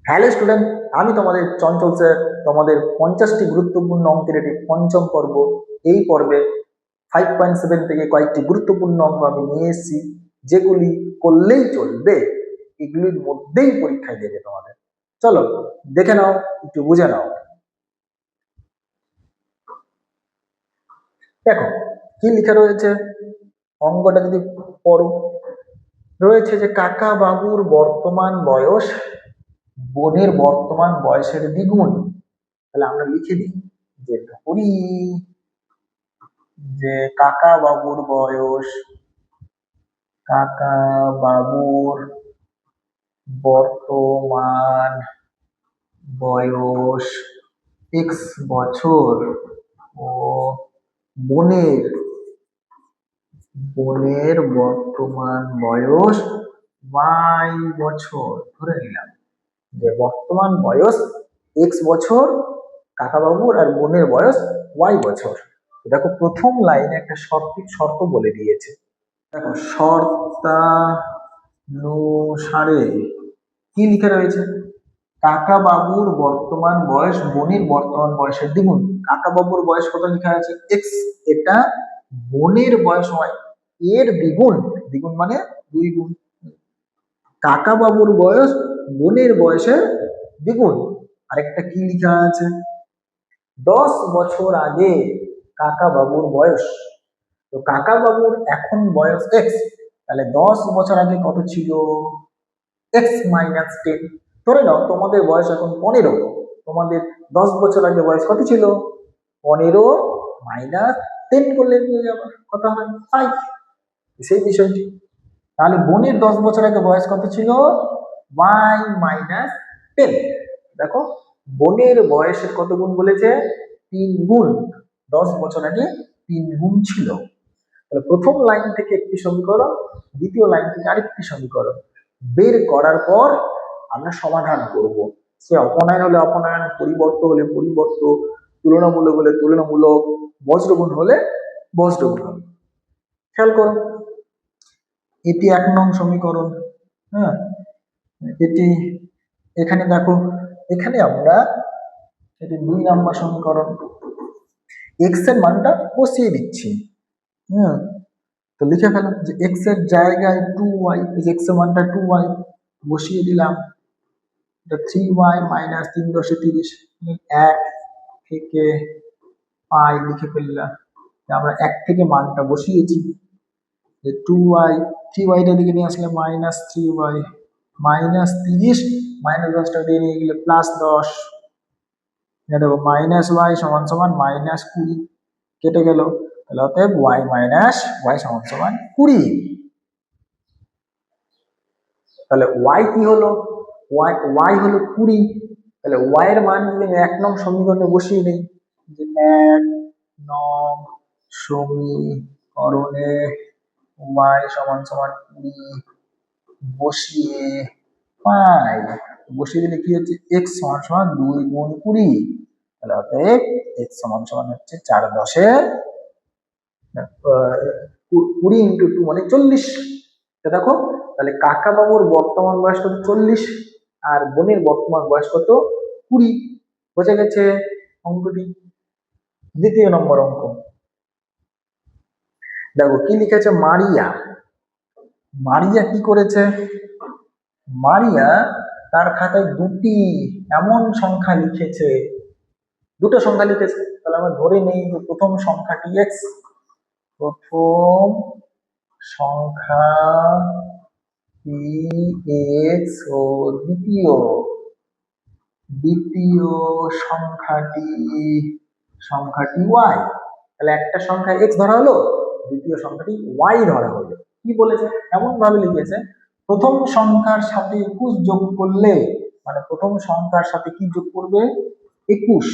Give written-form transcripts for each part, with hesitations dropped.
Hello student, আমি তোমাদের চঞ্চল sir. তোমাদের 50টি গুরুত্বপূর্ণ অঙ্কের এটি পঞ্চম পর্ব। এই পর্বে 5.7 থেকে কয়েকটি গুরুত্বপূর্ণ অঙ্ক আমি নিয়ে এসেছি, যেগুলি করলেই চলবে, এগুলির মধ্যেই পরীক্ষায় দেবে তোমাদের। চলো দেখে নাও, একটু বুঝে নাও। দেখো কি লেখা রয়েছে, অঙ্কটা যদি পড়ো, রয়েছে যে কাকা বাবুর বর্তমান বয়স বোনের বর্তমান বয়সের দ্বিগুণ। তাহলে আমরা লিখে দিই যে ধরি যে কাকা বাবুর বর্তমান বয়স x বছর ও বোনের বর্তমান বয়স y বছর। ধরে নিলাম যে বর্তমান বয়স x বছর কাকা বাবুর আর বোনের বয়স y বছর। দেখো প্রথম লাইনে একটা শর্ত বলে দিয়েছে। দেখো শর্তানুসারে কি লিখে রয়েছে, কাকা বাবুর বর্তমান বয়স বোনের বর্তমান বয়সের দ্বিগুণ। কাকা বাবুর বয়স কত লেখা আছে এক্স, এটা বোনের বয়স হয় এর দ্বিগুণ, দ্বিগুণ মানে 2 গুণ। কাকা বাবুর বয়স বোনের বয়সের দ্বিগুণ। আরেকটা কি লেখা আছে, 10 বছর আগে কাকা বাবুর বয়স। তো কাকা বাবুর এখন বয়স এক্স, তাহলে 10 বছর আগে কত ছিল, এক্স মাইনাস 10। ধরে নাও তোমাদের বয়স এখন 15, তোমাদের 10 বছর আগে বয়স কত ছিল, 15 মাইনাস 10 করলে পেয়ে যাবে কত হয় 5। সেই বিষয়টি, তাহলে বোনের 10 বছর আগে বয়স কত ছিল, y মাইনাস 10। দেখো বোনের বয়সের কত গুণ বলেছে, 3 গুণ। 10 বছর আগে 3 গুণ ছিল। তাহলে প্রথম লাইন থেকে একটি সমীকরণ, দ্বিতীয় লাইন থেকে আরেকটি সমীকরণ বের করার পর আমরা সমাধান করব। সে অপনয়ন হলে অপনয়ন, পরিবর্ত হলে পরিবর্ত, তুলনামূলক হলে তুলনামূলক, বজ্রগুণ হলে বজ্রগুণ হবে। খেয়াল করো, এটি 1 নং সমীকরণ। হ্যাঁ, এটি এখানে দেখো, এখানে আমরা এটি 2 নম্বর সমীকরণ। এক্স এর মানটা বসিয়ে দিচ্ছি। হ্যাঁ, তো লিখে ফেলো যে এক্স এর জায়গায় 2y, এক্স এর মানটা 2y বসিয়ে দিলাম। এটা 3y মাইনাস 3 × 30, 1 থেকে পাই লিখে ফেললাম। আমরা 1 থেকে মানটা বসিয়েছি যে 2y, 3y টা দিকে নিয়ে আসলে মাইনাস 3y, মাইনাস 30 মাইনাস 10টা দিয়ে নিয়ে গেলে প্লাস 10। দেখো মাইনাস y সমান সমান মাইনাস 20 কেটে গেল, তাহলে অতএব y মাইনাস y সমান সমান 20। তাহলে y কি হলো, y হলো 20। তাহলে y এর মান যদি 1 নং সমীকরণে বসিয়ে দেই, যে 1 নং সমীকরণে y সমান সমান 20 বসিয়ে পাই, বসিয়ে দিলে কি হচ্ছে x সমান সমান 2 গুণ 20। তাহলে অতএব x সমান সমান হচ্ছে 4 10 20 × 2 মানে 40। দেখো তাহলে কাকা বাবুর বর্তমান বয়স কত 40, আর বোনের বর্তমান বয়স কত 20। বোঝা গেছে অঙ্কটি। দ্বিতীয় নম্বর অঙ্ক দেখো কি লিখেছে, মারিয়া। মারিয়া কি করেছে, মারিয়া তার খাতায় দুটি এমন সংখ্যা লিখেছে, দুটো সংখ্যা লিখেছে। তাহলে আমরা ধরে নেই যে প্রথম সংখ্যাটি এক্স, প্রথম সংখ্যাটি এক্স ও দ্বিতীয় সংখ্যাটি ওয়াই। তাহলে একটা সংখ্যা এক্স ধরা হলো, দ্বিতীয় সংখ্যাটি ওয়াই ধরা হলো। কি বলেছে, এমন ভাবে লিখেছে, প্রথম সংখ্যার সাথে 21 যোগ করলে, মানে প্রথম সংখ্যার সাথে কি যোগ করবে 21,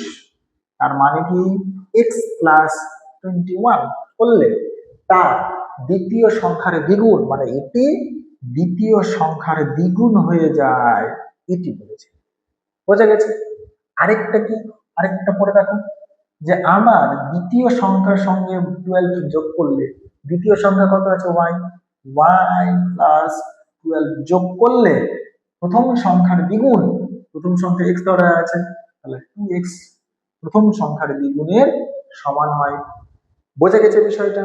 তার মানে কি x প্লাস 21 করলে তার দ্বিতীয় সংখ্যার দ্বিগুণ, মানে এটি দ্বিতীয় সংখ্যার দ্বিগুণ হয়ে যায়, এটি বলেছে। বোঝা গেছে। আরেকটা কি, আরেকটা পরে দেখো, যে আমার দ্বিতীয় সংখ্যার সঙ্গে 12 যোগ করলে, দ্বিতীয় সংখ্যা কত আছে y, y প্লাস 12 যোগ করলে প্রথম সংখ্যার দ্বিগুণ, প্রথম সংখ্যা এক্স ধরা আছে, তাহলে 2x প্রথম সংখ্যার দ্বিগুণের সমান হয়। বোঝা গেছে বিষয়টা?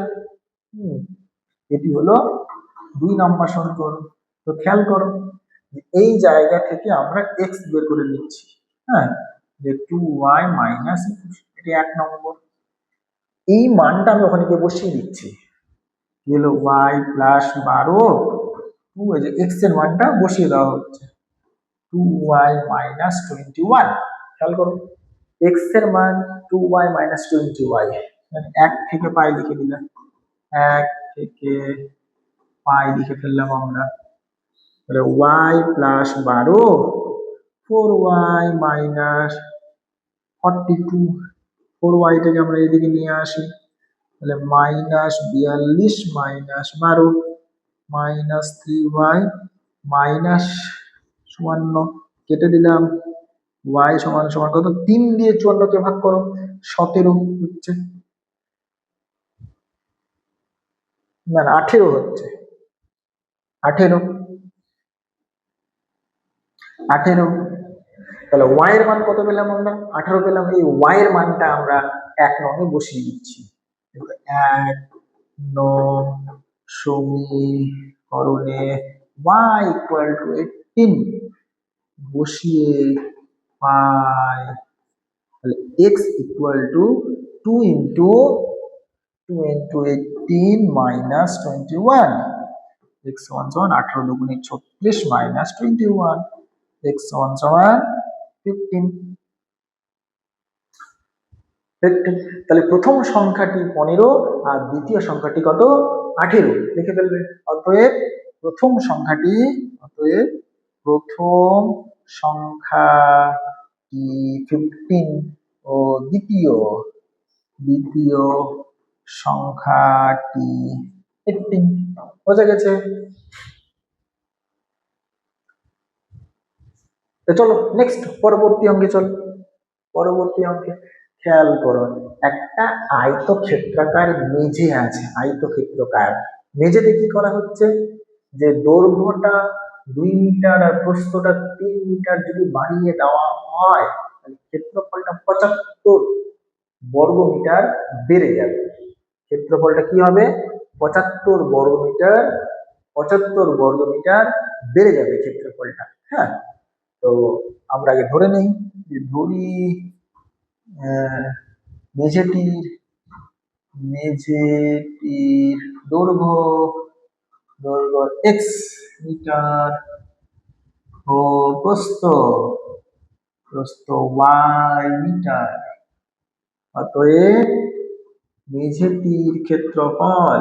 এটি হলো 2 নম্বর সমীকরণ। তো খেয়াল করো এই জায়গা থেকে আমরা x বের করে নিচ্ছি, হ্যাঁ, যে 2y মাইনাস, এটি 1 নম্বর। এই মানটা আমি ওখানে গিয়ে বসিয়ে দিচ্ছি, হলো y প্লাস 12, 2 এই যে x এর মানটা বসিয়ে দেওয়া হচ্ছে 2y মাইনাস 21। খেয়াল করো x এর মান 2y মাইনাস 20y, 1 থেকে পাই লিখে দিলাম, 1 থেকে পাই লিখে ফেললাম আমরা। তাহলে y plus 12, 4y minus 42, 4y থেকে আমরা এদিকে নিয়ে আসি, তাহলে minus 42 minus 12 minus 3y minus 54, কেটে দিলাম, y সমান সমান কত, 3 দিয়ে 54 কে ভাগ করো, 17 হচ্ছে, না 18 হচ্ছে, 18, তাহলে y এর মান কত পেলাম আমরা, 18 পেলাম। এই y এর মানটা আমরা 1 নং বসিয়ে দিচ্ছি, 1 নং সমীকরণে y ইকুয়াল টু 18 বসিয়ে পাই, তাহলে x equal to 2 into 18 minus 21, x সমান সমান 18 দুগুণে 36 মাইনাস 21, x সমান সমান 15। তাহলে প্রথম সংখ্যাটি 15 আর দ্বিতীয় সংখ্যাটি কত, 18 লিখে ফেলবে। অতএব প্রথম সংখ্যাটি, প্রথম সংখ্যাটি 15 ও দ্বিতীয় সংখ্যাটি 18। বোঝা গেছে? চলো নেক্সট পরবর্তী অঙ্কে চল। পরবর্তী অঙ্কে খেয়াল করো, একটা আয়তক্ষেত্রাকার মেঝে আছে, আয়তক্ষেত্রাকার মেঝেতে কি করা হচ্ছে, যে দৈর্ঘ্যটা 2 মিটার আর প্রস্থটা 3 মিটার যদি বাড়িয়ে দেওয়া হয়, তাহলে ক্ষেত্রফলটা 75 বর্গ মিটার বেড়ে যাবে। ক্ষেত্রফলটা কি হবে, 75 বর্গ মিটার বেড়ে যাবে ক্ষেত্রফলটা। হ্যাঁ, তো আমরা আগে ধরে নেই, যে ধরি মেঝেটির দৈর্ঘ্য x মিটার ও প্রস্থ y মিটার। অতএব মেঝেটির ক্ষেত্রফল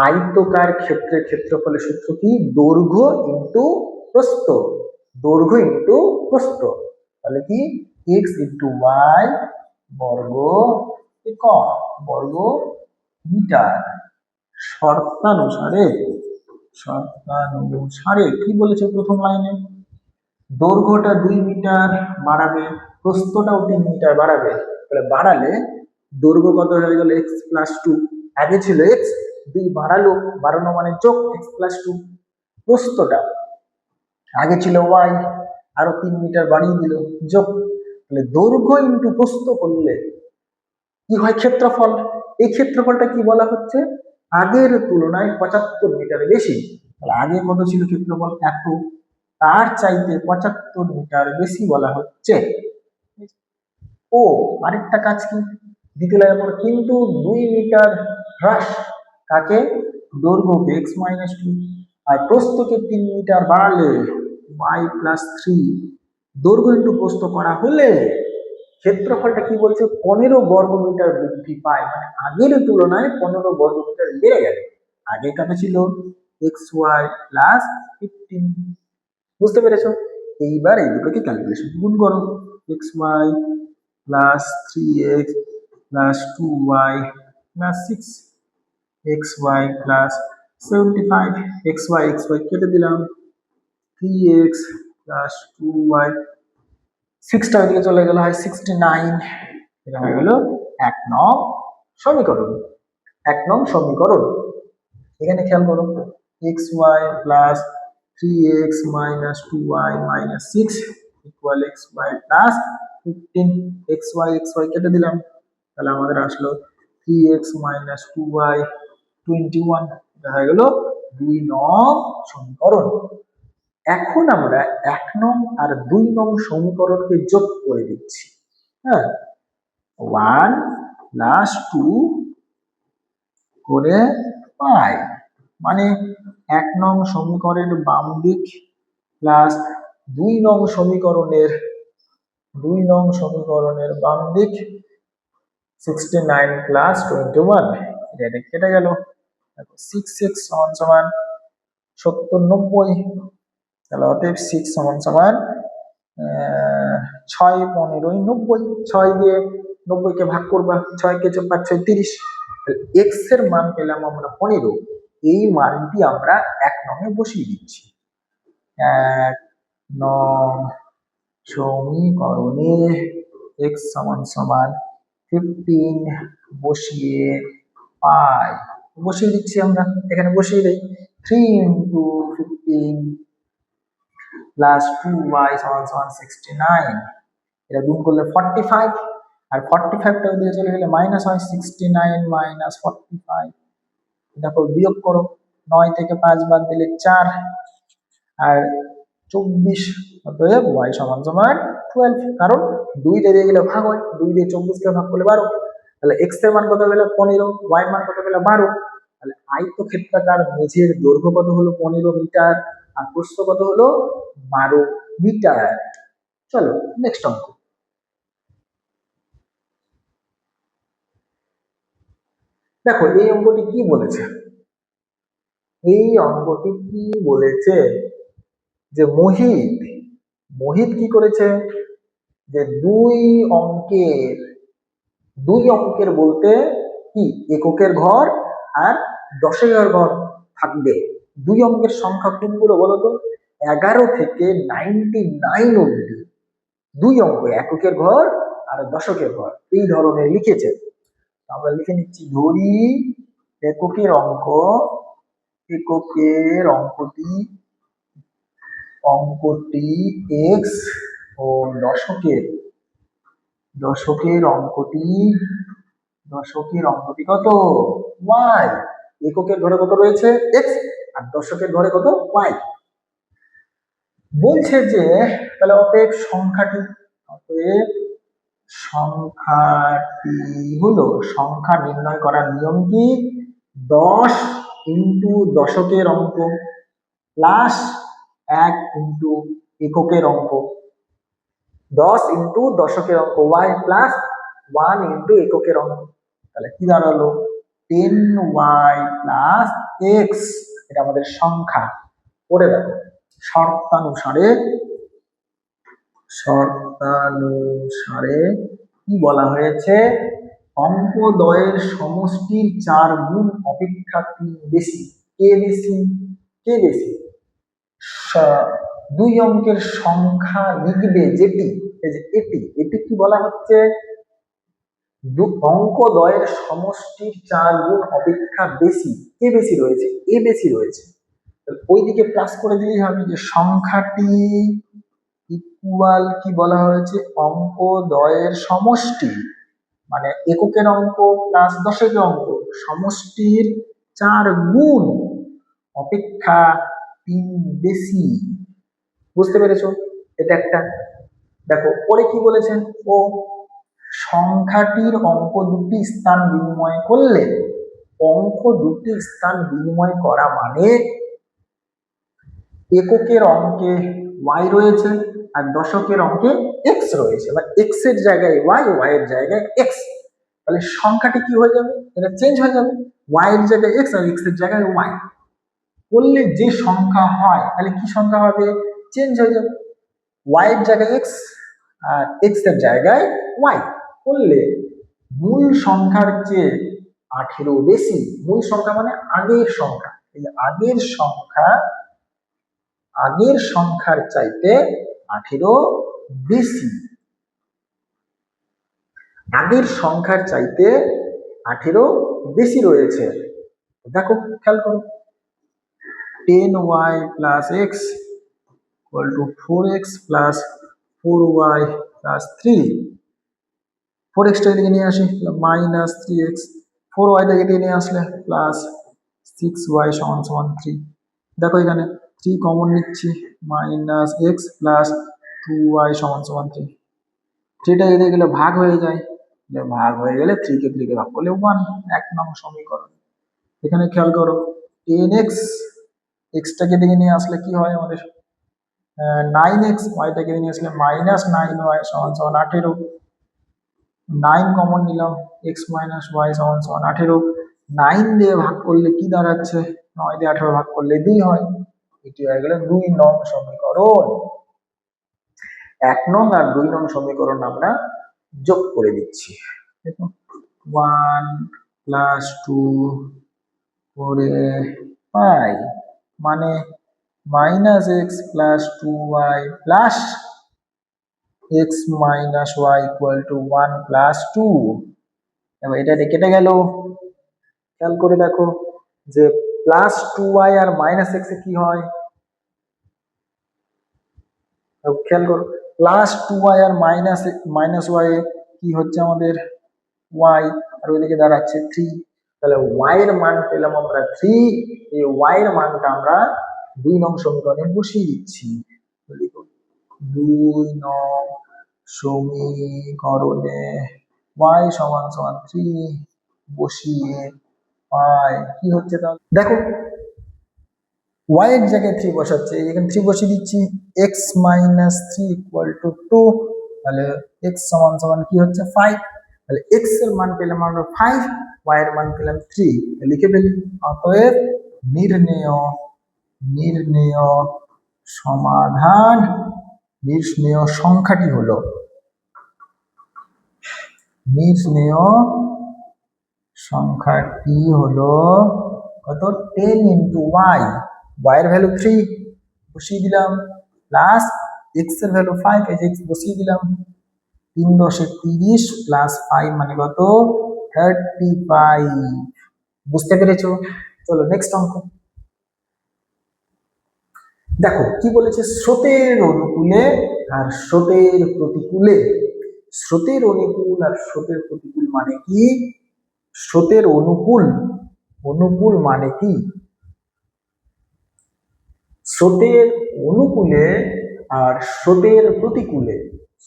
আয়তকার ক্ষেত্রের ক্ষেত্রফলের সূত্র কি, দৈর্ঘ্য ইন্টু প্রস্থ, তাহলে কি x ইন্টু y বর্গ মিটার। শর্তানুসারে কি বলেছে প্রথম লাইনে, দৈর্ঘ্যটা 2 মিটার বাড়াবে, প্রস্থটাও 3 মিটার বাড়াবে, তাহলে বাড়ালে দৈর্ঘ্য কত হয়ে গেল x প্লাস 2, আগে ছিল x, 2 বাড়ানো মানে যোগ x প্লাস 2, প্রস্থটা আগে ছিল y, আরো 3 মিটার বাড়িয়ে দিল যোগ, তাহলে দৈর্ঘ্য ইন্টু প্রস্থ করলে কি হয়, ক্ষেত্রফল। এই ক্ষেত্রফলটা কি বলা হচ্ছে, আগের তুলনায় 75 মিটার বেশি। তাহলে আগে কত ছিল ক্ষেত্রফল, এত, তার চাইতে 75 মিটার বেশি বলা হচ্ছে। ও আরেকটা কাজ কি, দ্বিতীয় লাইনের পর কিন্তু 2 মিটার হ্রাস, কাকে, দৈর্ঘ্যকে x মাইনাস 2, আর প্রস্থকে 3 মিটার বাড়ালে y প্লাস 3, দৈর্ঘ্য ইন্টু প্রস্থ করা হলে ক্ষেত্রফলটা কি বলছে, 15 বর্গ মিটার বৃদ্ধি পায়, মানে আগের তুলনায় 15 বর্গ মিটার বেড়ে গেল। আগে কত ছিল, xy প্লাস 15। বুঝতে পেরেছো? এইবার এই দুটোকে ক্যালকুলেশন গুণ করো, xy plus 3x plus 2y plus 6, xy plus 75, xy কেটে দিলাম, 3x প্লাস 2y, 6টা ওইদিকে চলে গেল, হয় 69। এটা হয়ে গেল 1 নং সমীকরণ। এখানে খেয়াল করো, xy plus 3x minus 2y minus 6 equal xy plus 15 xy কেটে দিলাম, তাহলে আমাদের আসলো 3x minus 2y 21, এটা হয়ে গেল 2 নং সমীকরণ। এখন আমরা 1 নং আর 2 নং সমীকরণকে যোগ করে দিচ্ছি। হ্যাঁ, 1 প্লাস 2 করে পাই, মানে 1 নং সমীকরণের বাম দিক প্লাস 2 নং সমীকরণের বাম দিক 69 প্লাস 21, এটা কেটে গেল। 6x সমান সমান 70 90, তাহলে অতএব 6 সমান সমান 6 15 90, 6 দিয়ে 90 কে ভাগ করবা, 6 কে 4 6 30, x এর মান পেলাম আমরা 15, এই মানটি আমরা 1 নং এ বসিয়ে দিচ্ছি। 1 নং সমীকরণে x সমান সমান 15 বসিয়ে পাই, বসিয়ে দিচ্ছি আমরা, এখানে বসিয়ে দেই 3 into 15 প্লাস 2y সমান সমান 69, এটা গুণ করলে 45, আর 45টা দিয়ে চলে গেলে মাইনাস হয়, 69 মাইনাস 45, দেখো বিয়োগ করো, 9 থেকে 5 বাদ দিলে 4 আর 24, অতএব y সমান সমান 12, কারণ 2 দিয়ে গেলে ভাগ হয়, 2 দিয়ে 24 কে ভাগ করলে 12, তাহলে x এর মান কত পেলাম 15, y এর মান কত পেলাম 12, তাহলে আয়তক্ষেত্রাকার মেঝের দৈর্ঘ্য কত হলো 15 মিটার আর প্রস্থ কত হলো 12 মিটার। চলো নেক্সট অঙ্ক। দেখো এই অঙ্কটি কি বলেছে, যে মোহিত কি করেছে, যে দুই অঙ্কের বলতে কি এককের ঘর আর দশকের ঘর থাকবে। 2 অঙ্কের সংখ্যা কোনগুলো বলতো, 11 থেকে 99 অবধি 2 অঙ্ক, এককের ঘর আর দশকের ঘর এই ধরনের লিখেছে। আমরা লিখে নিচ্ছি, ধরি এককের অঙ্কটি x ও দশকের অঙ্কটি কত y, এককের ঘরে কত রয়েছে x আর দশকের ঘরে কত y। বলছে যে তাহলে অতএব সংখ্যাটি হলো, সংখ্যা নির্ণয় করার নিয়ম কি, 10 ইন্টু দশকের অঙ্ক প্লাস 1 ইন্টু এককের অঙ্ক, 10 ইন্টু দশকের অঙ্ক y প্লাস 1 ইন্টু এককের অঙ্ক, তাহলে কি দাঁড়ালো 10y প্লাস x, এটা আমাদের সংখ্যা। পরে দেখো শর্তানুসারে কি বলা হয়েছে, অঙ্কদ্বয়ের সমষ্টির 4 গুণ অপেক্ষা 3 বেশি। কে বেশি? 2 অঙ্কের সংখ্যা লিখবে যেটি, এই যে এটি কি বলা হচ্ছে, অঙ্কদ্বয়ের সমষ্টির 4 গুণ অপেক্ষা বেশি। কে বেশি রয়েছে? এ বেশি রয়েছে, ওইদিকে প্লাস করে দিলেই হবে, যে সংখ্যাটি ইকুয়াল কি বলা হয়েছে, অঙ্কদ্বয়ের সমষ্টি, মানে এককের অঙ্ক প্লাস দশকের অঙ্ক সমষ্টির 4 গুণ অপেক্ষা 3 বেশি। বুঝতে পেরেছো? এটা একটা। দেখো পরে কি বলেছেন, ও সংখ্যাটির অঙ্ক দুটি স্থান বিনিময় করলে, অঙ্ক দুটি স্থান বিনিময় করা মানে এককের অঙ্কে y রয়েছে আর দশকের অঙ্কে x রয়েছে, বা x এর জায়গায় y, y এর জায়গায় x, তাহলে সংখ্যাটি কি হয়ে যাবে, এটা চেঞ্জ হয়ে যাবে, y এর জায়গায় x আর x এর জায়গায় y করলে যে সংখ্যা হয়, তাহলে কি সংখ্যা হবে, চেঞ্জ হয়ে যাবে, y এর জায়গায় x আর x এর জায়গায় y করলে মূল সংখ্যার চেয়ে 18 বেশি। মূল সংখ্যা মানে আগের সংখ্যা, এই আগের সংখ্যার চাইতে 18 বেশি, আগের সংখ্যার চাইতে 18 বেশি রয়েছে। দেখো খেয়াল করো, 10y plus x equal to 4x plus 4y plus 3, 4x টা এদিকে নিয়ে আসি মাইনাস 3x, 4y টা এদিকে নিয়ে আসলে প্লাস 6y সমান সমান 3। দেখো এখানে 3 কমন নিচ্ছি, মাইনাস x প্লাস 2y সমান সমান 3। 3টা এদিকে গেলে ভাগ হয়ে যায়, ভাগ হয়ে গেলে 3 কে 3 কে ভাগ করলে 1, 1 নম্বর সমীকরণ। এখানে খেয়াল করো 10x, x টাকে এদিকে নিয়ে আসলে কি হয় আমাদের 9x, y টাকে নিয়ে আসলে মাইনাস 9y সমান সমান 18। 9 কমন নিলাম, x মাইনাস y সমান সমান 18। 9 দিয়ে ভাগ করলে কি দাঁড়াচ্ছে, 9 দিয়ে 18 ভাগ করলে 2 হয়। এটি হয়ে গেল 2 নং সমীকরণ। 1 নং আর 2 নং সমীকরণ আমরা যোগ করে দিচ্ছি। দেখো 1 প্লাস 2 করে পাই মানে minus x plus 2y plus x minus y equal to 1 plus 2। এবার এটা কেটে গেল, খেয়াল করে দেখো যে প্লাস 2y আর মাইনাস x এ কি হয়, খেয়াল করো প্লাস 2y আর মাইনাস y এ কি হচ্ছে আমাদের y, আর ওইদিকে দাঁড়াচ্ছে 3। তাহলে y এর মান পেলাম আমরা 3, এই y এর মানটা আমরা 2 নং সমীকরণে বসিয়ে দিচ্ছি। 2 নং সমীকরণে y সমান সমান 3 বসিয়ে পাই কি হচ্ছে, তাহলে দেখো y এর জায়গায় 3 বসাচ্ছে, এখানে 3 বসিয়ে দিচ্ছি, x মাইনাস 3 ইকুয়াল টু 2, তাহলে x সমান সমান কি হচ্ছে 5। তাহলে x এর মান পেলাম আমরা 5, y এর মান পেলাম 3, লিখে ফেলি। অতএব নির্ণেয় সমাধান, নির্ণেয় সংখ্যাটি হলো, কত 10 ইন্টু y, y এর ভ্যালু 3 বসিয়ে দিলাম, প্লাস x এর ভ্যালু 5, এই যে x বসিয়ে দিলাম, 3 10 30 প্লাস 5 মানে কত 35। বুঝতে পেরেছো? চলো নেক্সট অঙ্ক দেখো কি বলেছে, স্রোতের অনুকূলে আর স্রোতের প্রতিকূলে। স্রোতের অনুকূল আর স্রোতের প্রতিকূল মানে কি, স্রোতের অনুকূল মানে কি, স্রোতের অনুকূলে আর স্রোতের প্রতিকূলে।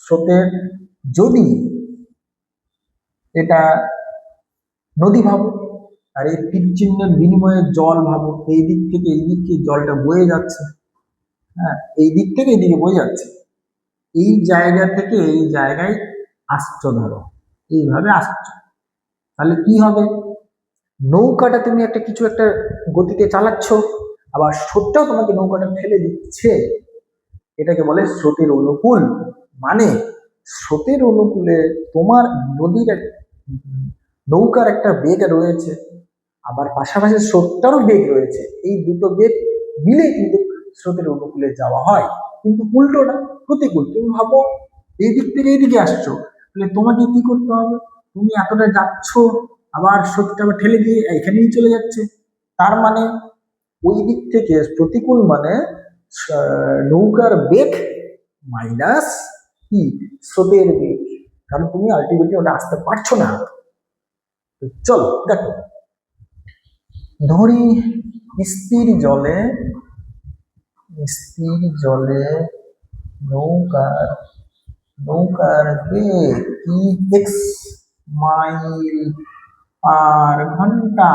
স্রোতের যদি এটা নদী ভাবো, আর এই তীর চিহ্নের বিনিময়ে জল ভাবো, এই দিক থেকে এই দিকে জলটা বয়ে যাচ্ছে, হ্যাঁ এই দিক থেকে এইদিকে বয়ে যাচ্ছে, এই জায়গা থেকে এই জায়গায় আসছো, ধরো এইভাবে আসছো, তাহলে কি হবে, নৌকাটা তুমি একটা কিছু একটা গতিতে চালাচ্ছ, আবার স্রোতটাও তোমাকে নৌকাটা ফেলে দিচ্ছে, এটাকে বলে স্রোতের অনুকূল। মানে স্রোতের অনুকূলে তোমার নদীর নৌকার একটা বেগ রয়েছে, আবার পাশাপাশি স্রোতটারও বেগ রয়েছে, এই দুটো বেগ মিলে কিন্তু স্রোতের অনুকূলে যাওয়া হয়। কিন্তু উল্টোটা প্রতিকূল, তুমি ভাবো এই দিক থেকে এইদিকে আসছো, তাহলে তোমাকে কি করতে হবে, তুমি এতটা যাচ্ছ আবার স্রোতটা আবার ঠেলে দিয়ে এখানেই চলে যাচ্ছে, তার মানে ওই দিক থেকে প্রতিকূল মানে নৌকার বেগ মাইনাস কি স্রোতের বেগ, কারণ তুমি আলটিমেটলি ওটা আসতে পারছো না। চলো দেখো, ধরি স্থির জলে নৌকার বেগ কি x মাইল পার ঘন্টা,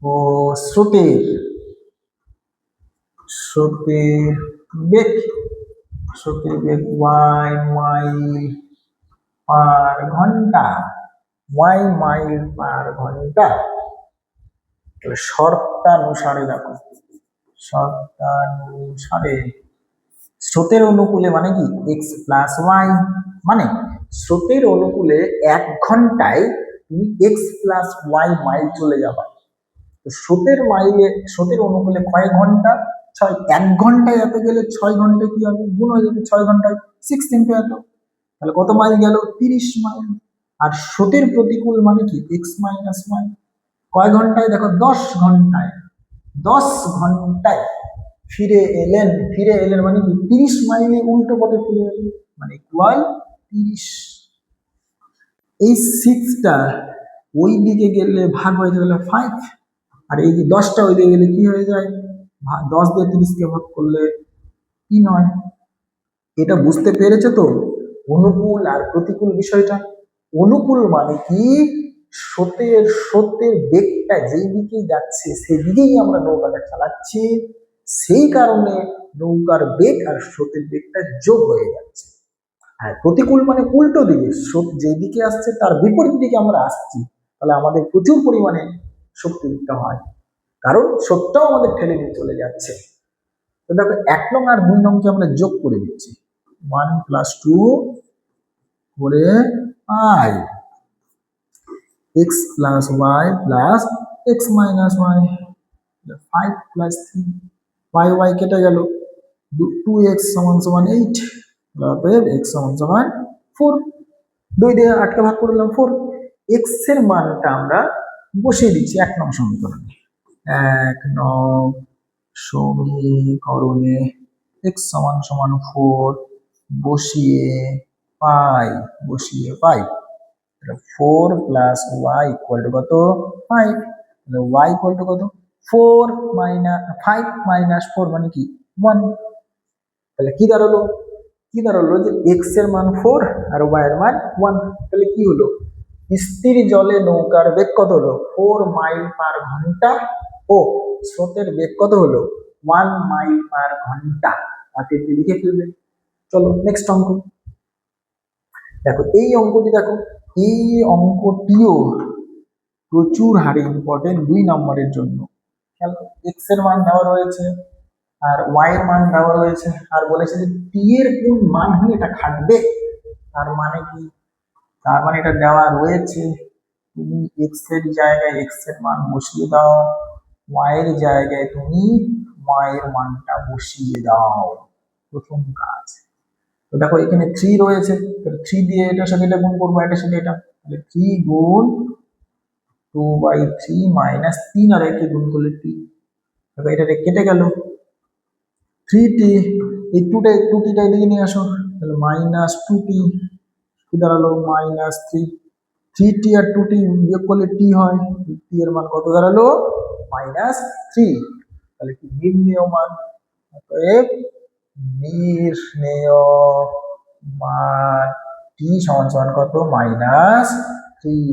ও স্রোতের বেগ y মাইল পার ঘন্টা, তাহলে শর্তানুসারে দেখো, স্রোতের অনুকূলে মানে কি x প্লাস ওয়াই, মানে স্রোতের অনুকূলে 1 ঘন্টায় তুমি x প্লাস ওয়াই মাইল চলে যাবা। তো স্রোতের অনুকূলে কয় ঘন্টা, 6, 1 ঘন্টায় এত গেলে 6 ঘন্টায় কি হবে, গুণ হয়ে যাবে 6 ঘন্টায় 6 ইন্টু এত, তাহলে কত মাইল গেল 30 মাইল। আর স্রোতের প্রতিকূল মানে কি x মাইনাস ওয়াই, কয় ঘন্টায় দেখো 10 ঘন্টায়, 10 ঘন্টায় ফিরে এলেন মানে কি 30 মাইলে উল্টো পথে ফিরে এলেন, মানে ইকুয়াল 30। এই 6টা ওই দিকে গেলে ভাগ হয়ে গেলে 5, আর এই যে 10টা ওই দিকে গেলে কি হয়ে যায়, 10 দিয়ে 30কে ভাগ করলে 3 হয়। এটা বুঝতে পেরেছে তো অনুকূল আর প্রতিকূল বিষয়টা? অনুকূল মানে কি স্রোতের বেগটা যেই দিকে যাচ্ছে সেই দিকেই আমরা নৌকাটা চালাচ্ছি, সেই কারণে নৌকার বেগ আর স্রোতের বেগটা যোগ হয়ে যাচ্ছে। আর প্রতিকূল মানে উল্টো দিকে, স্রোত যেদিকে আসছে তার বিপরীত দিকে আমরা আসছি, তাহলে আমাদের প্রচুর পরিমাণে শক্তি দিতে হয়, কারণ স্রোতটাও আমাদের ঠেলে নিয়ে চলে যাচ্ছে। তো দেখো 1 নং আর 2 নংকে আমরা যোগ করে দিচ্ছি, 1 + 2 করে i x + y + x - y, 5 + 3 y কেটে গেল, 2x = 8, তারপরে x = 4, 2 দিয়ে 8 কে ভাগ করে দিলাম 4। x এর মানটা আমরা বসিয়ে দিচ্ছি 1 নং সমীকরণে। 1 নং সমীকরণে x = 4 বসিয়ে পাই, 4 + y = কত, 5। তাহলে y = কত, 4 - 5 - 4 মানে কি 1। তাহলে কি দাঁড়ালো যে x এর মান 4 আর y এর মান 1। তাহলে কি হলো, স্থির জলে নৌকার বেগ কত হলো, 4 মাইল/ঘন্টা, ও স্রোতের বেগ কত হলো, 1 মাইল/ঘন্টা। হাতে লিখে ফেলবে। চলো নেক্সট অঙ্ক দেখো। এই অঙ্কটিও প্রচুর হারে ইম্পর্টেন্ট 2 নম্বরের জন্য। এক্স এর মান দেওয়া রয়েছে আর ওয়াই এর মান দেওয়া রয়েছে, আর বলেছে যে টি এর কোন মান হলে এটা খাটবে। তার মানে কি, তার মানে এটা দেওয়া রয়েছে, তুমি এক্স এর জায়গায় এক্স এর মান বসিয়ে দাও, ওয়াই এর জায়গায় তুমি ওয়াই এর মানটা বসিয়ে দাও, প্রথম কাজ। তো দেখো এখানে 3 রয়েছে, 3 দিয়ে এটার সাথে এটা গুণ করবো, এটার সাথে এটা, তাহলে 3 গুণ 2/3 - 3 আর একে গুণ করলে 3। দেখো এটা কেটে গেল, 3t, এই 2t এদিকে নিয়ে আসো, তাহলে -2t, কি দাঁড়ালো -3। 3t আর 2t বিয়োগ করলে t হয়, t এর মান কত দাঁড়ালো, -3। তাহলে কি নির্ণেয় মান, অতএব নির্ণেয় মান t = কত, -3।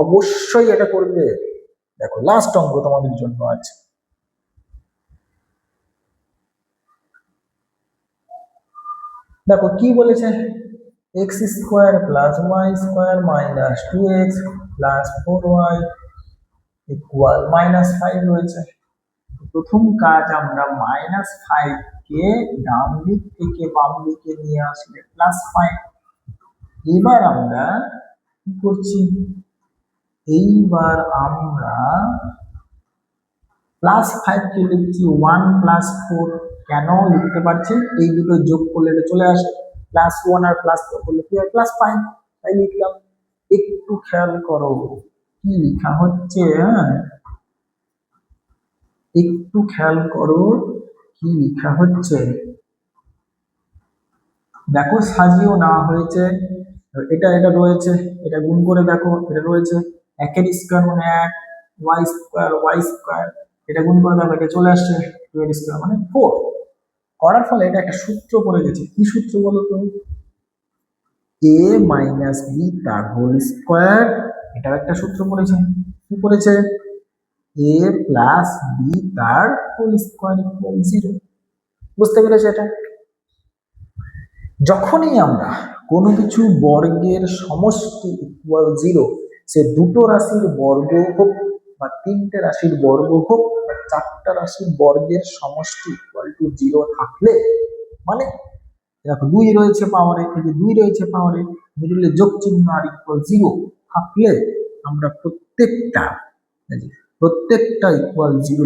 অবশ্যই এটা করবে। দেখো লাস্ট অঙ্ক তোমাদের জন্য আছে। দেখো কি বলেছে, x² + y² - 2x + 4y = -5 রয়েছে। প্রথম কাজ, আমরা -5 কে ডান দিক থেকে বাম দিকে নিয়ে আসলে +5। এবার আমরা কি করছি, এইবার আমরা +5 কে লিখছি 1 + 4। কেন লিখতে পারছি, এই দুটো যোগ করলে এটা চলে আসে, +1 আর +4 করলে কি হয়, +5, তাই লিখলাম। একটু খেয়াল করো কি লেখা হচ্ছে, হ্যাঁ একটু খেয়াল করো কি লেখা হচ্ছে। দেখো সাজিয়েও নেওয়া হয়েছে, এটা রয়েছে, এটা গুণ করে দেখো, এটা রয়েছে 1 এর স্কয়ার মানে 1, y² এটা গুণ করে দেখো, এটা চলে আসছে 2 এর স্কয়ার মানে 4। করার ফলে এটা একটা সূত্র পড়ে গেছে, কি সূত্র বলো তো, a - b তার হোল স্কয়ার, এটাও একটা সূত্র পড়েছে। কি পড়েছে, a + b তার হোল স্কয়ার = 0। বুঝতে পেরেছো এটা? যখনই আমরা কোনো কিছু বর্গের সমষ্টি = 0, সে দুটো রাশির বর্গ হোক বা 3টে রাশির বর্গ হোক বা 4টা রাশির বর্গের সমষ্টি = 0 থাকলে, মানে দেখো 2 রয়েছে পাওয়ারে, এই যে 2 রয়েছে পাওয়ারে, মিডলে যোগ চিহ্ন আর = 0 থাকলে আমরা প্রত্যেকটা =0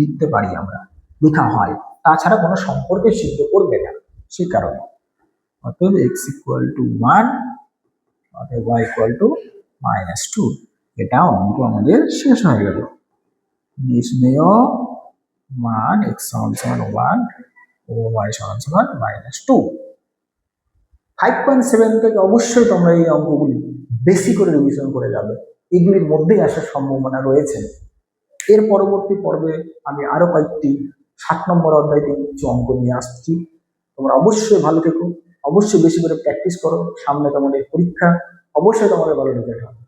লিখতে পারি, আমরা লেখা হয়, তাছাড়া কোনো সম্পর্কে সিদ্ধ করবে না, সেই কারণে। অতএব x = 1, অতএব y = -2। এটা অঙ্ক আমাদের শেষ হয়ে গেল। নির্ণেয় মান x সমান 1 ও y সমান -2। 5.7 থেকে অবশ্যই তোমরা এই অঙ্কগুলি বেশি করে রিভিশন করে যাবে, এগুলির মধ্যেই আসার সম্ভাবনা রয়েছে। এর পরবর্তী পর্বে আমি আরো কয়েকটি 7 নম্বর অধ্যায় থেকে কিছু অঙ্ক নিয়ে আসছি। তোমরা অবশ্যই ভালো থেকো, অবশ্যই বেশি করে প্র্যাকটিস করো, সামনে তোমাদের পরীক্ষা, অবশ্যই তোমাদের ভালো রেজাল্ট হবে।